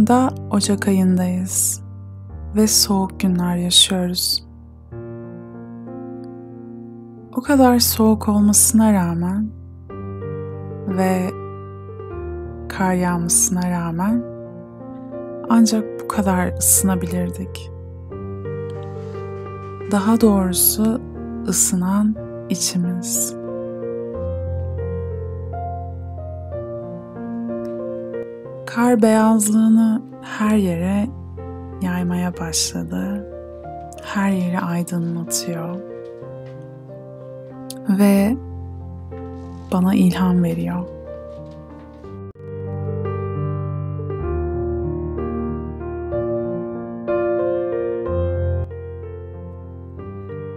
anda Ocak ayındayız ve soğuk günler yaşıyoruz. O kadar soğuk olmasına rağmen ve kar yağmasına rağmen ancak bu kadar ısınabilirdik. Daha doğrusu ısınan içimiz. Kar beyazlığını her yere yaymaya başladı. Her yeri aydınlatıyor. Ve bana ilham veriyor.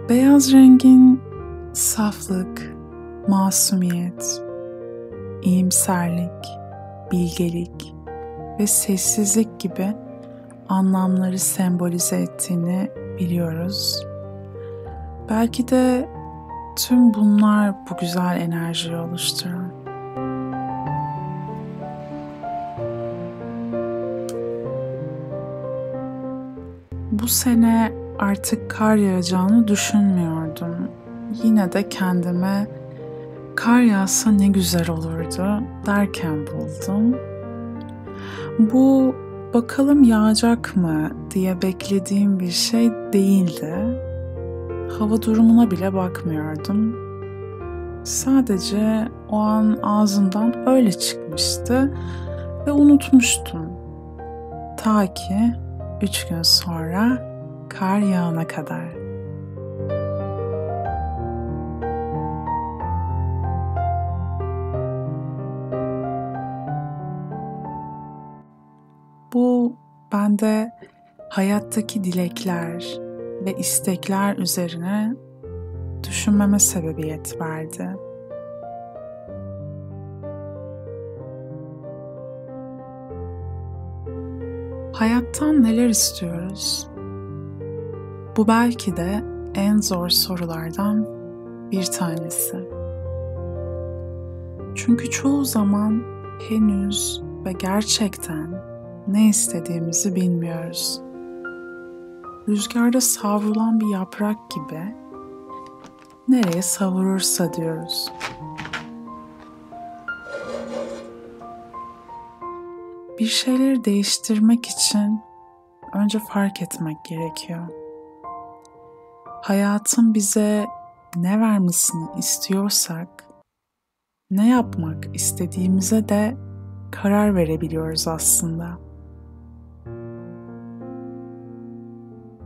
Beyaz rengin saflık, masumiyet, iyimserlik, bilgelik ve sessizlik gibi anlamları sembolize ettiğini biliyoruz. Belki de tüm bunlar bu güzel enerjiyi oluşturan. Bu sene artık kar yağacağını düşünmüyordum. Yine de kendime kar yağsa ne güzel olurdu derken buldum. Bu bakalım yağacak mı diye beklediğim bir şey değildi. Hava durumuna bile bakmıyordum. Sadece o an ağzımdan öyle çıkmıştı ve unutmuştum. Ta ki 3 gün sonra kar yağana kadar. Bu bende hayattaki dilekler ve istekler üzerine düşünmeme sebebiyet verdi. Hayattan neler istiyoruz? Bu belki de en zor sorulardan bir tanesi. Çünkü çoğu zaman henüz ve gerçekten ne istediğimizi bilmiyoruz. Rüzgarda savrulan bir yaprak gibi nereye savurursa diyoruz. Bir şeyleri değiştirmek için önce fark etmek gerekiyor. Hayatın bize ne vermesini istiyorsak, ne yapmak istediğimize de karar verebiliyoruz aslında.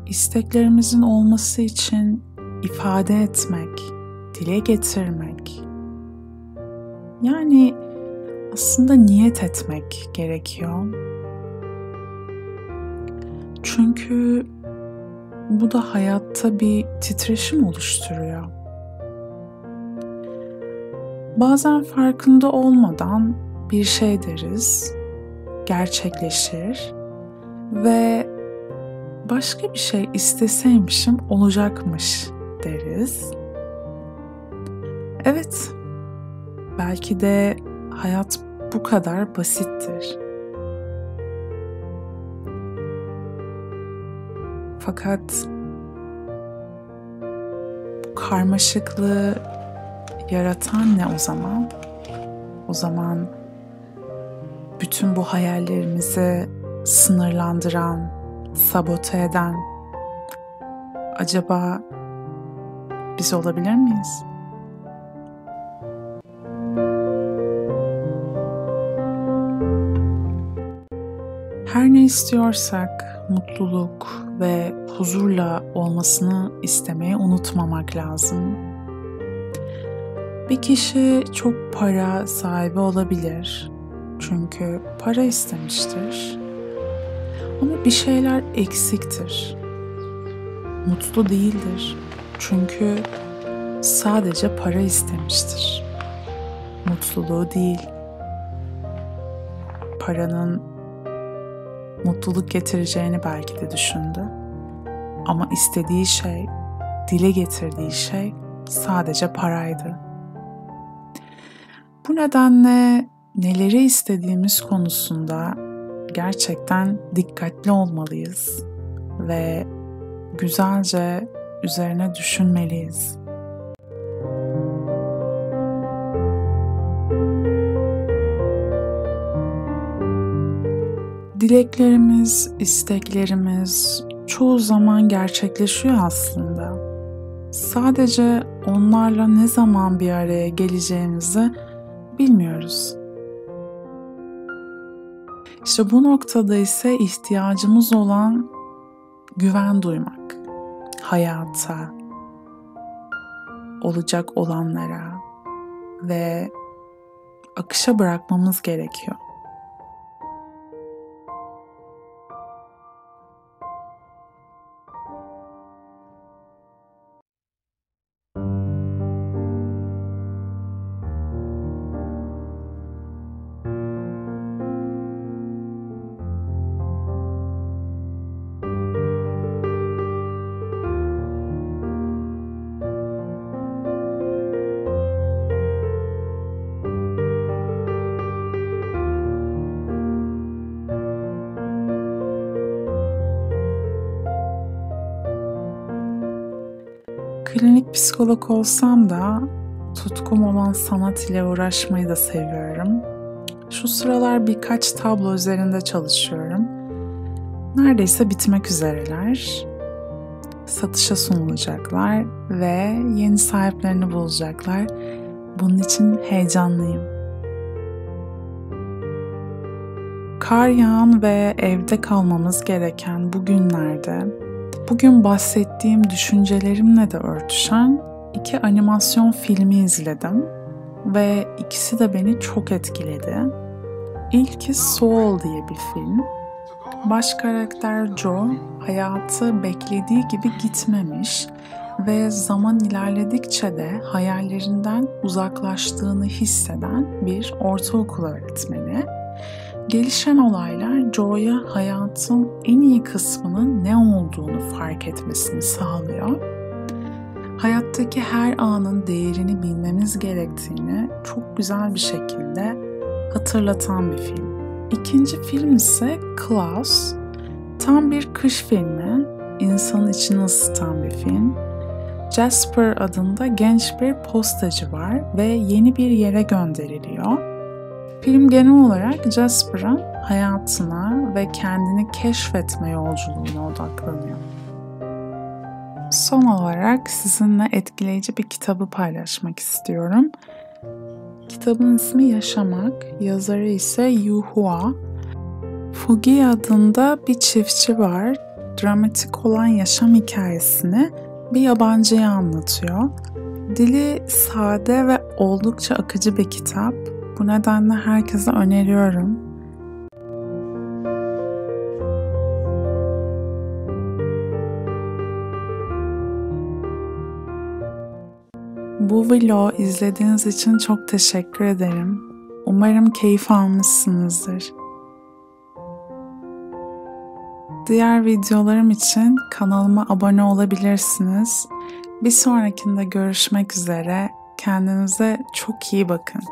İsteklerimizin olması için ifade etmek, dile getirmek, yani aslında niyet etmek gerekiyor. Çünkü bu da hayatta bir titreşim oluşturuyor. Bazen farkında olmadan bir şey deriz, gerçekleşir ve başka bir şey isteseymişim olacakmış deriz. Evet, belki de hayat bu kadar basittir. Fakat bu karmaşıklığı yaratan ne o zaman? O zaman bütün bu hayallerimizi sınırlandıran, sabote eden acaba biz olabilir miyiz? Her ne istiyorsak mutluluk ve huzurla olmasını istemeyi unutmamak lazım. Bir kişi çok para sahibi olabilir. Çünkü para istemiştir. Ama bir şeyler eksiktir. Mutlu değildir. Çünkü sadece para istemiştir. Mutluluğu değil. Paranın mutluluk getireceğini belki de düşündü. Ama istediği şey, dile getirdiği şey sadece paraydı. Bu nedenle neleri istediğimiz konusunda gerçekten dikkatli olmalıyız ve güzelce üzerine düşünmeliyiz. Dileklerimiz, isteklerimiz çoğu zaman gerçekleşiyor aslında. Sadece onlarla ne zaman bir araya geleceğimizi bilmiyoruz. İşte bu noktada ise ihtiyacımız olan güven duymak, hayata, olacak olanlara ve akışa bırakmamız gerekiyor. Klinik psikolog olsam da tutkum olan sanat ile uğraşmayı da seviyorum. Şu sıralar birkaç tablo üzerinde çalışıyorum. Neredeyse bitmek üzereler. Satışa sunulacaklar ve yeni sahiplerini bulacaklar. Bunun için heyecanlıyım. Kar yağan ve evde kalmamız gereken bu günlerde bugün bahsettiğim düşüncelerimle de örtüşen 2 animasyon filmi izledim ve ikisi de beni çok etkiledi. İlki Soul diye bir film. Baş karakter Joe hayatı beklediği gibi gitmemiş ve zaman ilerledikçe de hayallerinden uzaklaştığını hisseden bir ortaokul öğretmeni. Gelişen olaylar Joe'ya hayatın en iyi kısmının ne olduğunu fark etmesini sağlıyor. Hayattaki her anın değerini bilmemiz gerektiğini çok güzel bir şekilde hatırlatan bir film. İkinci film ise Klaus. Tam bir kış filmi, insanın içini ısıtan bir film. Jasper adında genç bir postacı var ve yeni bir yere gönderiliyor. Film genel olarak Jasper'ın hayatına ve kendini keşfetme yolculuğuna odaklanıyor. Son olarak sizinle etkileyici bir kitabı paylaşmak istiyorum. Kitabın ismi Yaşamak, yazarı ise Yu Hua. Fugi adında bir çiftçi var. Dramatik olan yaşam hikayesini bir yabancıya anlatıyor. Dili sade ve oldukça akıcı bir kitap. Bu nedenle herkese öneriyorum. Bu vlogu izlediğiniz için çok teşekkür ederim. Umarım keyif almışsınızdır. Diğer videolarım için kanalıma abone olabilirsiniz. Bir sonrakinde görüşmek üzere. Kendinize çok iyi bakın.